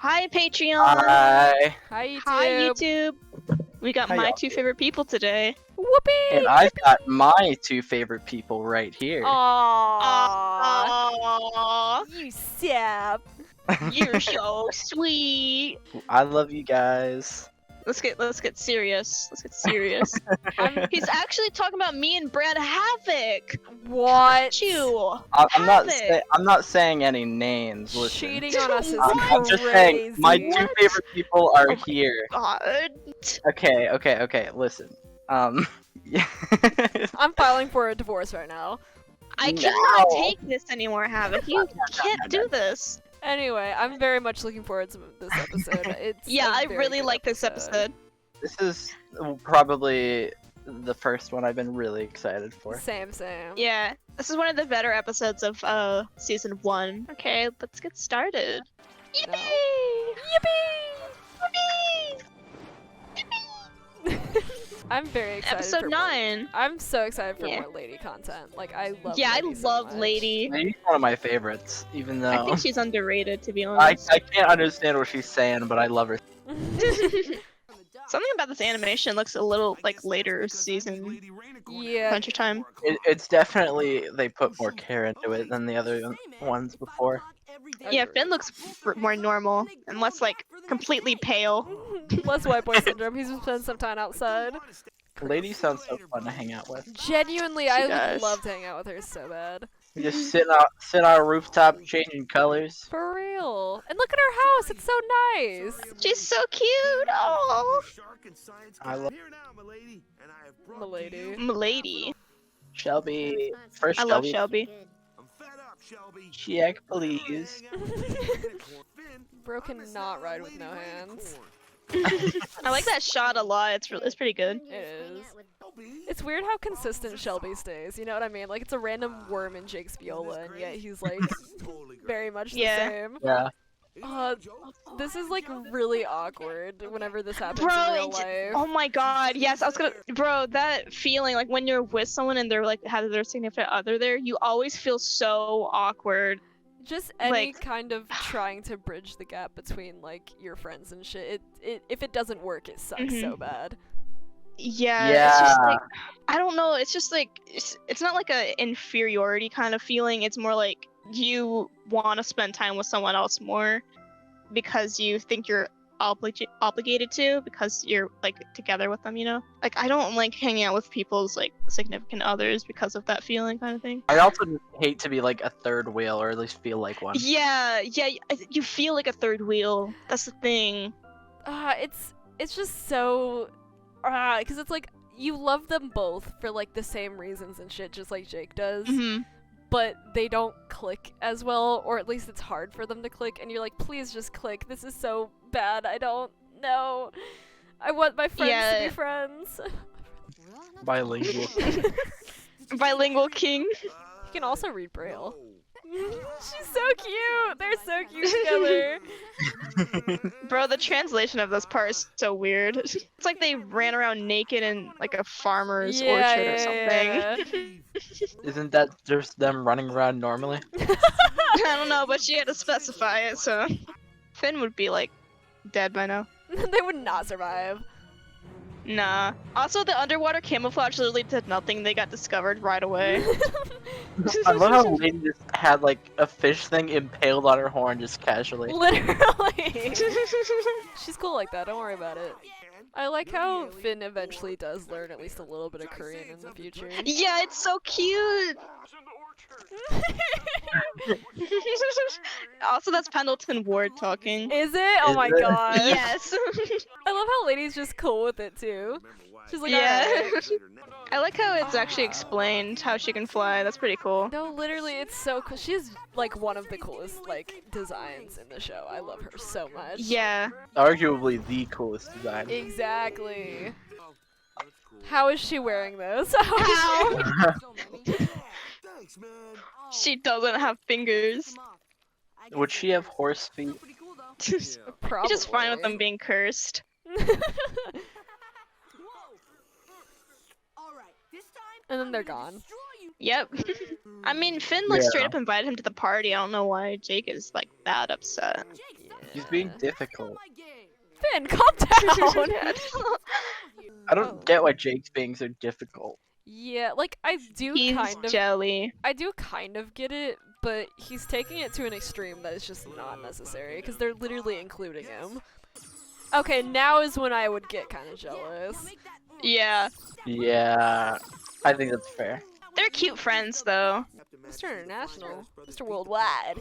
Hi, Patreon. Hi. Hi, YouTube. Hi, YouTube. We got How my y'all two doing? favorite people today. Whoopee! And I've got my two favorite people right here. Aww. Aww, You sap. you're so sweet. I love you guys. Let's get serious. Let's get serious. He's actually talking about me and Brad Havoc. What? You. I'm not. Havoc. I'm not saying any names. Listen. Cheating on us is I'm just saying my two crazy. favorite people are Oh my here. God. Okay. Listen. Yeah. I'm filing for a divorce right now. I No. cannot take this anymore, Havoc. You can't do this. Anyway, I'm very much looking forward to this episode. It's Yeah, a I very really good like this episode. This is probably the first one I've been really excited for. Same. Yeah, this is one of the better episodes of season 1. Okay, let's get started. No. Yippee! I'm very excited. Episode for 9. More. I'm so excited for Yeah. more lady content. Like I love. Yeah, Lady I so love much. Lady. She's one of my favorites, even though I think she's underrated, to be I honest. can't understand what she's saying, but I love her. Something about this animation looks a little like later season Yeah. Adventure Time. It's definitely they put more care into it than the other ones before. Yeah, Finn looks more normal and less like completely pale. Less white boy syndrome. He's been spending some time outside. Lady sounds so fun to hang out with. Genuinely, She I would does. love to hang out with her so bad. We just sit on a rooftop changing colors. For real. And look at her house. It's so nice. She's so cute. Oh, I love Milady. Milady. Shelby. First I love Shelby. Shelby. Check, please. Bro cannot ride with no hands. I like that shot a lot. It's pretty good. It is. It's weird how consistent Shelby stays. You know what I mean? Like it's a random worm in Jake's viola, and yet he's like very much the Yeah. same. Yeah. This is like really awkward whenever this happens Bro, in real it's- life. oh my god, yes, I was gonna, bro, that feeling, like when you're with someone and they're like, have their significant other there, you always feel so awkward. Just any like- kind of trying to bridge the gap between like your friends and shit. If it doesn't work, it sucks so bad. Yeah, it's just Yeah. like, I don't know, it's just like, it's not like a inferiority kind of feeling, it's more like you want to spend time with someone else more because you think you're obligated to because you're like together with them, you know? Like I don't like hanging out with people's like significant others because of that feeling kind of thing. I also hate to be like a third wheel, or at least feel like one. Yeah, you feel like a third wheel. That's the thing. It's just so because it's like you love them both for like the same reasons and shit, just like Jake does. Mm-hmm. But they don't click as well, or at least it's hard for them to click, and you're like, please just click. This is so bad. I don't know. I want my friends to be friends. Bilingual. Bilingual king. He can also read Braille. She's so cute. They're so cute together. Bro, the translation of this part is so weird. It's like they ran around naked in like a farmer's orchard or something. Isn't that just them running around normally? I don't know, but she had to specify it, so Finn would be like dead by now. They would not survive. Nah. Also, the underwater camouflage literally did nothing. They got discovered right away. I love how Lady just had like a fish thing impaled on her horn just casually. Literally. She's cool like that. Don't worry about it. I like how Finn eventually does learn at least a little bit of Korean in the future. Yeah, it's so cute. Also, that's Pendleton Ward talking. Is it? Oh Is my it? god. Yes. I love how Lady's just cool with it too. She's like, Yeah. alright. I like how it's actually explained how she can fly. That's pretty cool. No, literally, it's so cool. She's like one of the coolest like designs in the show. I love her so much. Yeah. Arguably the coolest design. Exactly. How is she wearing this? How? She doesn't have fingers. Would she have horse feet? Probably. You're just fine with them being cursed. And then they're gone. Yep. I mean, Finn like Yeah. straight up invited him to the party. I don't know why Jake is like that upset. He's being difficult. Finn, calm down. I don't get why Jake's being so difficult. Yeah, like I do He's kind of jelly. get it, but he's taking it to an extreme that is just not necessary because they're literally including him. Okay, now is when I would get kind of jealous. Yeah. Yeah, I think that's fair. They're cute friends, though. Mr. International, Mr. Worldwide.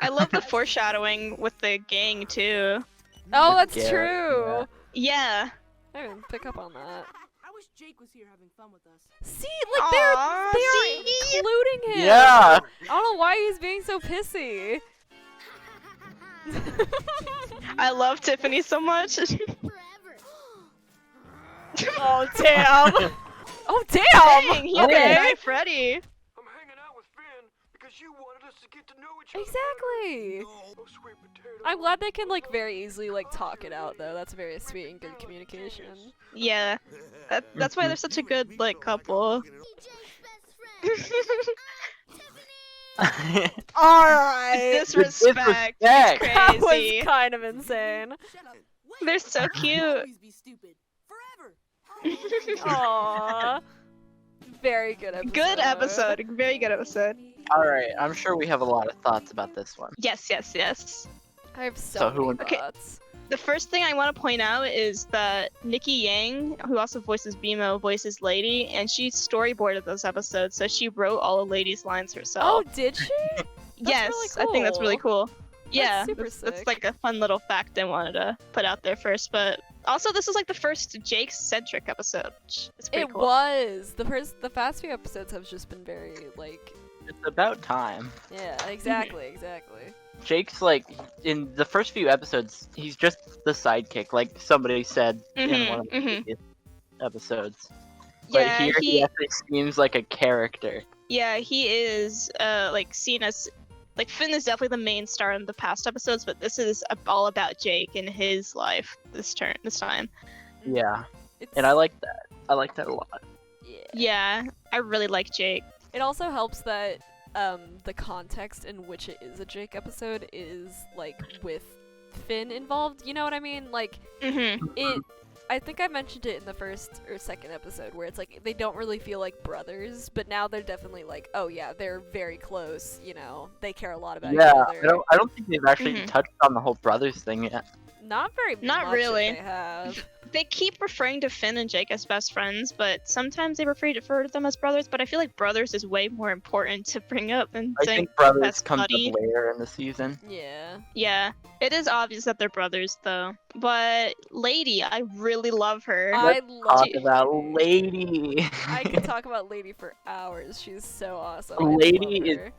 I love the foreshadowing with the gang, too. Oh, With that's Garrett, true. Yeah. I didn't pick up on that. I wish Jake was here having fun with us. See, like Aw, they're see? including him. Yeah! I don't know why he's being so pissy. I love Tiffany so much. Oh damn! Oh damn! Dang, he Okay. okay. Freddy. I'm hanging out with Finn because you wanted us to get to know each other. Exactly. Oh, sweet potato. I'm glad they can like very easily like talk it out though. That's very sweet and good communication. Yeah. That's why they're such a good, like, couple. Alright. Disrespect. disrespect. That was Crazy. kind of insane. Shut up. They're so cute. Always be stupid. Forever. Aww. Very good episode. Good episode. Very good episode. Alright, I'm sure we have a lot of thoughts about this one. Yes, yes, yes. I have so, So who many would- Okay. thoughts. The first thing I want to point out is that Nikki Yang, who also voices BMO, voices Lady, and she storyboarded those episodes, so she wrote all of Lady's lines Oh, herself. did she? yes, really I think that's really cool. Yeah, super that's sick. like a fun little fact I wanted to put out there first. But also, this is like the first Jake-centric episode. Which is pretty It cool. was. The past few episodes have just been very like It's about time. yeah, exactly, exactly. Jake's like, in the first few episodes, he's just the sidekick, like somebody said in one of the previous episodes. But Yeah, here he actually seems like a character. Yeah, he is like seen as like Finn is definitely the main star in the past episodes, but this is all about Jake and his life this time. Yeah, It's, and I like that. I like that a lot. yeah. Yeah, I really like Jake. It also helps that the context in which it is a Jake episode is like with Finn involved. You know what I mean? Like Mm-hmm. it. I think I mentioned it in the first or second episode where it's like they don't really feel like brothers, but now they're definitely like, oh yeah, they're very close. You know, they care a lot about each Yeah, other. I don't think they've actually Mhm. touched on the whole brothers thing yet. Not very. Not much really. If they have. They keep referring to Finn and Jake as best friends, but sometimes they refer to them as brothers. But I feel like brothers is way more important to bring up than I saying think brothers best comes buddy. up later in the season. Yeah. Yeah, it is obvious that they're brothers though. But Lady, I really love her. I love. Talk about Lady. I could talk about Lady for hours. She's so awesome. Lady I love is- her.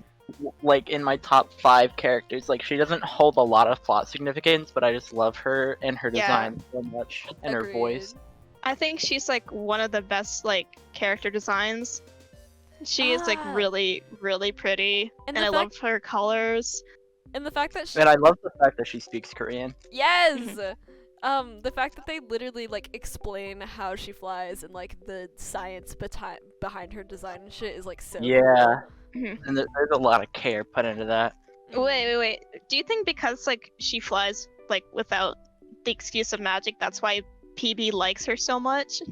Like in my top 5 characters. Like she doesn't hold a lot of plot significance, but I just love her and her Yeah. design so much, and her voice. Agreed. I think she's like one of the best like character designs. She is like Ah. really, really pretty, And and the I love her colors. And the fact that she And I love the fact that she speaks Korean. yes, the fact that they literally like explain how she flies and like the science behind her design and shit is like so Yeah. Mhm. And there's a lot of care put into that. cool. Wait. Do you think because like she flies like without the excuse of magic, that's why PB likes her so much?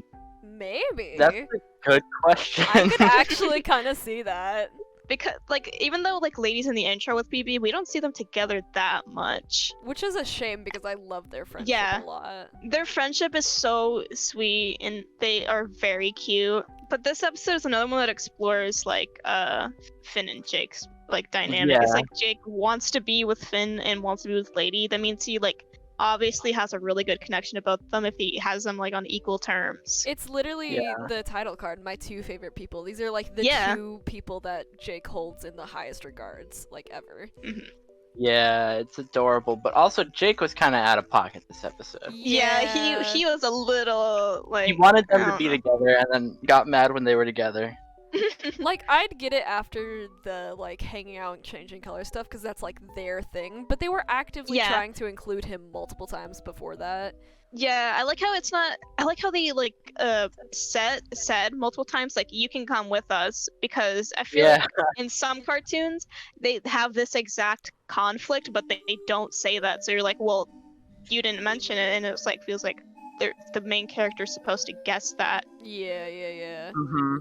Maybe. That's a good question. I could actually kind of see that. Because like even though like Lady's in the intro with PB, we don't see them together that much. Which is a shame because I love their friendship Yeah. a lot. Their friendship is so sweet and they are very cute. But this episode is another one that explores like Finn and Jake's like dynamic. It's Yeah. like Jake wants to be with Finn and wants to be with Lady. That means he like obviously has a really good connection about them if he has them like on equal terms. It's literally Yeah. the title card, my 2 favorite people. These are like the Yeah. 2 people that Jake holds in the highest regards, like ever. Yeah, it's adorable. But also, Jake was kind of out of pocket this episode. Yeah, he was a little like He wanted them I to don't be know. together and then got mad when they were together. Like I'd get it after the like hanging out and changing color stuff because that's like their thing, but they were actively Yeah. trying to include him multiple times before that. Yeah, I like how it's not. I like how they like said multiple times like you can come with us, because I feel Yeah. like in some cartoons they have this exact conflict, but they don't say that. So you're like, well, you didn't mention it, and it's like feels like the main character's supposed to guess that. Yeah. hmm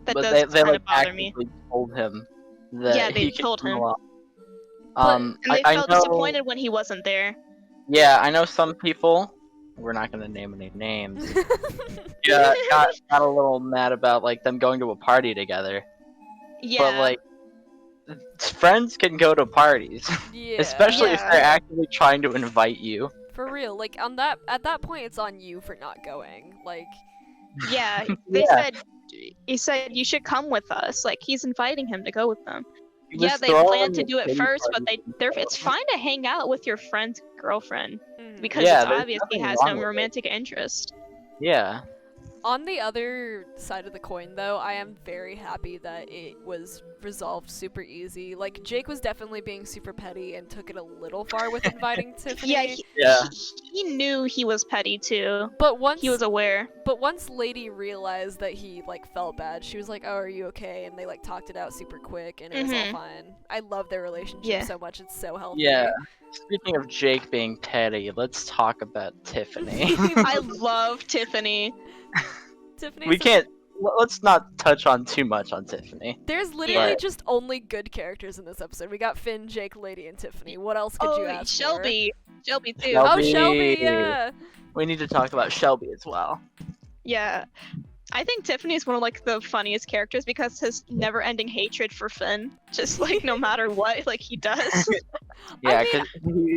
That But does they kind like of bother me. actively told him that Yeah, they he could told come him. along. But- And they I felt know. disappointed when he wasn't there. Yeah, I know some people. We're not gonna name any names. Yeah, got a little mad about like them going to a party together. Yeah. But like, friends can go to parties, Yeah. especially if Yeah. they're actively trying to invite you. For real, like at that point, it's on you for not going. Like, Yeah, they Yeah. said he said you should come with us. Like he's inviting him to go with them. He was Yeah, they throwing planned to a do it pity first, but party. it's fine to hang out with your friend's girlfriend because Yeah, it's there's obvious he nothing has wrong no with it. romantic interest. Yeah. on the other side of the coin, though, I am very happy that it was resolved super easy. Like, Jake was definitely being super petty and took it a little far with inviting Tiffany. Yeah, Yeah. he knew he was petty too. but once He was aware. But once Lady realized that he like felt bad, she was like, "Oh, are you okay?" And they like talked it out super quick, and it was all Mhm. fine. I love their relationship Yeah. so much; it's so healthy. Yeah. Speaking of Jake being petty, let's talk about Tiffany. I love Tiffany. Tiffany. We can't. Let's not touch on too much on Tiffany. There's literally Yeah. just only good characters in this episode. We got Finn, Jake, Lady, and Tiffany. What else could you Oh, ask Shelby. Shelby too. for? Oh, Shelby. Shelby, yeah. We need to talk about Shelby as well. Yeah. I think Tiffany is one of like the funniest characters because his never-ending hatred for Finn, just like no matter what, like he does. Yeah, mean- because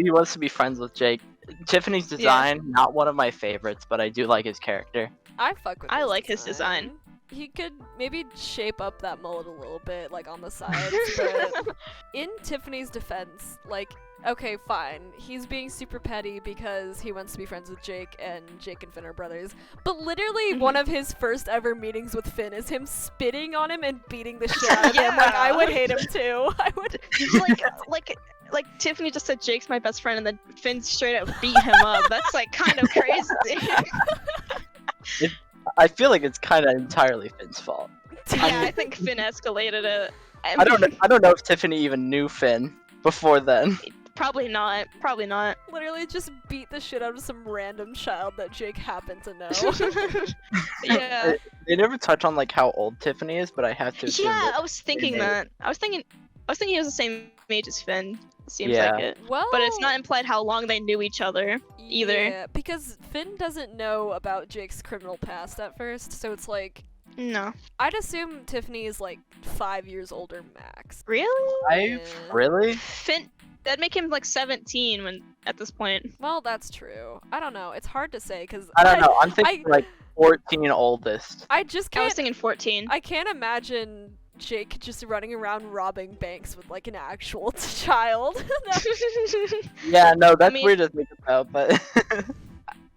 he wants to be friends with Jake. Tiffany's design, not one of my favorites, but I do like his character. I fuck with. I like his design. He could maybe shape up that mullet a little bit, like on the sides. But in Tiffany's defense, like, okay, fine, he's being super petty because he wants to be friends with Jake, and Jake and Finn are brothers. But literally, one of his first ever meetings with Finn is him spitting on him and beating the shit out of him. Like, I would hate him too. I would. like Tiffany just said Jake's my best friend, and then Finn straight up beat him up. That's like kind of crazy. I feel like it's kind of entirely Finn's fault. Yeah, I think Finn escalated it. I don't know if Tiffany even knew Finn before then. Probably not. Probably not. Literally just beat the shit out of some random child that Jake happened to know. Yeah. They never touch on like how old Tiffany is, but I have to assume. Yeah, that- I was thinking that. I was thinking he was the same age as Finn. Seems Yeah. like it. Well, But it's not implied how long they knew each other. either. Yeah, because Finn doesn't know about Jake's criminal past at first, so it's like, No. I'd assume Tiffany is like 5 years older max. Really? Really? Finn. That'd make him like 17 when at this point. Well, that's true. I don't know. It's hard to say because I don't know. I'm thinking like 14 oldest. I just I was can't. thinking 14. I can't imagine Jake just running around robbing banks with like an actual child. Yeah, no, that's mean- weird to think about, but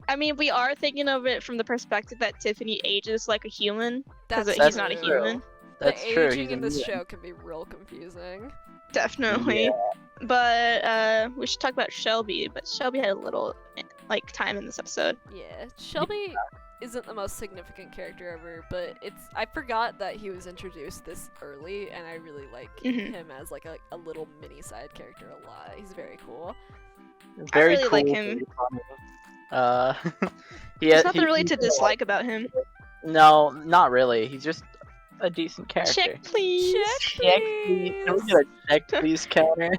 I mean, we are thinking of it from the perspective that Tiffany ages like a human because That's he's not a true. human. that's the true. aging He's a in this mutant. show can be real confusing. Definitely. Yeah. But we should talk about Shelby. But Shelby had a little like time in this episode. Yeah, Shelby isn't the most significant character ever, but I forgot that he was introduced this early, and I really like Mhm. him as like a little mini side character a lot. He's very cool. Very really like cool, him. very funny. There's nothing really to dislike about him. No, not really. He's just a decent character. Check, please. Check, please. Can we get a check, please counter?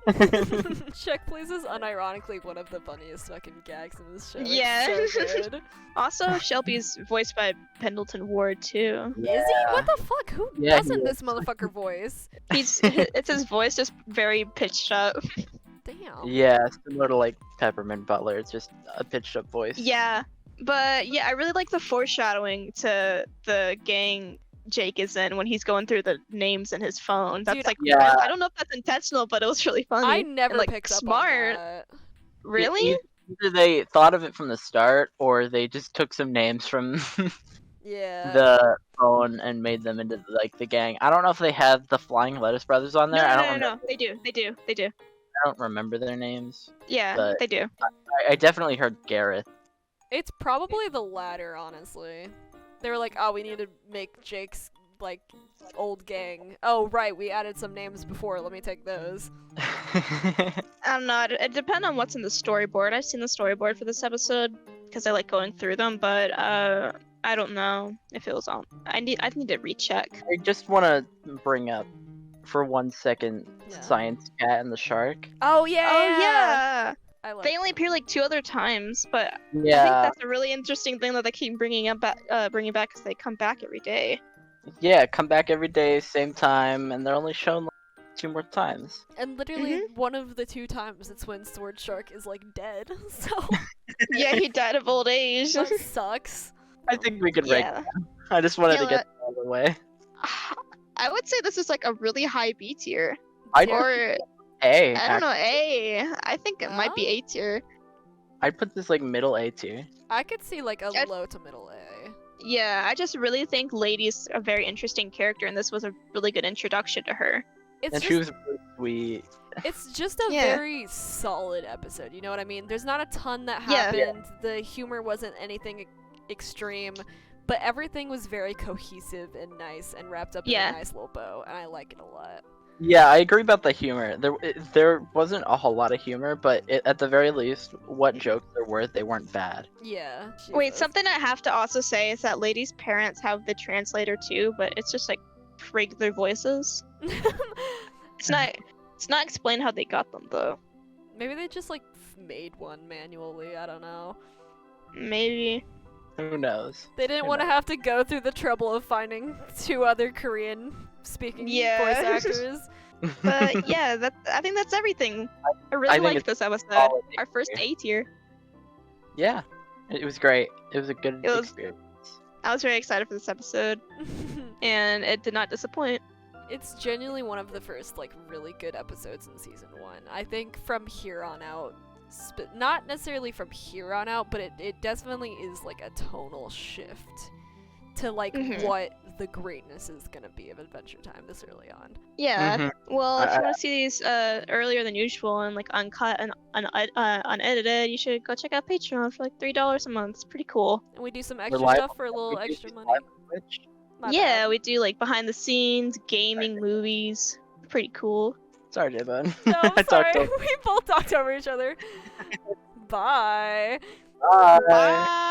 Check please is unironically one of the funniest fucking gags in this show. It's Yeah. so good. Also, Shelby's voiced by Pendleton Ward too. Is he? What the fuck? Who Yeah, he doesn't is. this motherfucker voice? It's his voice just very pitched up. Damn. Yeah, similar to like Peppermint Butler. It's just a pitched up voice. Yeah, but yeah, I really like the foreshadowing to the gang Jake is in when he's going through the names in his phone. That's Dude, like, Yeah. I don't know if that's intentional, but it was really funny. I never and, like, picked up smart. on that. Really? Either they thought of it from the start, or they just took some names from Yeah. the phone and made them into like the gang. I don't know if they have the Flying Lettuce Brothers on No, there. I no, don't. no, no, they do. I don't remember their names. Yeah, But- they do. I definitely heard Gareth. It's probably the latter, honestly. They were like, oh, we need to make Jake's, like, old gang. Oh, right, we added some names before, let me take those. I don't know. It depends on what's in the storyboard. I've seen the storyboard for this episode because I like going through them, but I don't know if it was on. I need to recheck. I just want to bring up for 1 second Yeah. Science Cat and the Shark. Oh, yeah! Oh yeah. I like They only appear like 2 other times, but I think Yeah, that's a really interesting thing that they keep bringing back because they come back every day. yeah, come back every day, same time, and they're only shown like 2 more times. And literally, one of the 2 times it's when Sword Shark is, like, dead, so Yeah, he died of old age. that sucks. I think we could rank Yeah. them. I just wanted Yeah, to get that out of the way. I would say this is like a really high B tier. I'd Or put A. I don't know, A. I think it might be Oh. A tier. I'd put this like middle A tier. I could see, like, a I'd- low to middle A. Yeah, I just really think Lady's a very interesting character, and this was a really good introduction to her. It's And just, she was really sweet. it's just a Yeah. very solid episode, you know what I mean? There's not a ton that Yeah. happened, the humor wasn't anything extreme, but everything was very cohesive and nice and wrapped up in Yeah. a nice little bow, and I like it a lot. Yeah, I agree about the humor. There wasn't a whole lot of humor, but at the very least, what jokes there were, they weren't bad. Yeah. Wait, Jesus. something I have to also say is that Lady's parents have the translator too, but it's just like regular voices. It's not explained how they got them though. Maybe they just, like, made one manually, I don't know. Maybe. Who knows? They didn't Who want to knows? have to go through the trouble of finding 2 other Korean-speaking Yeah. voice actors. But yeah, I think that's everything. I really I think liked it's this episode. solid A Our first tier. A tier. Yeah, it was great. It was a good It was- experience. I was very excited for this episode, and it did not disappoint. It's genuinely one of the first, like, really good episodes in season 1. I think from here on out, not necessarily from here on out, but it definitely is, like, a tonal shift to, like, Mhm. what the greatness is gonna be of Adventure Time this early on. Yeah. Mhm. Well, if I- you want to see these earlier than usual and like uncut and unedited, you should go check out Patreon for like $3 a month. It's pretty cool. And we do some We're extra live stuff on- for a little we do extra these money. live on Twitch. My Yeah, bad. we do like behind the scenes, gaming, movies. Pretty cool. Sorry, J-Bone. No, I I'm talked sorry. over- We both talked over each other. Bye. Bye. Bye.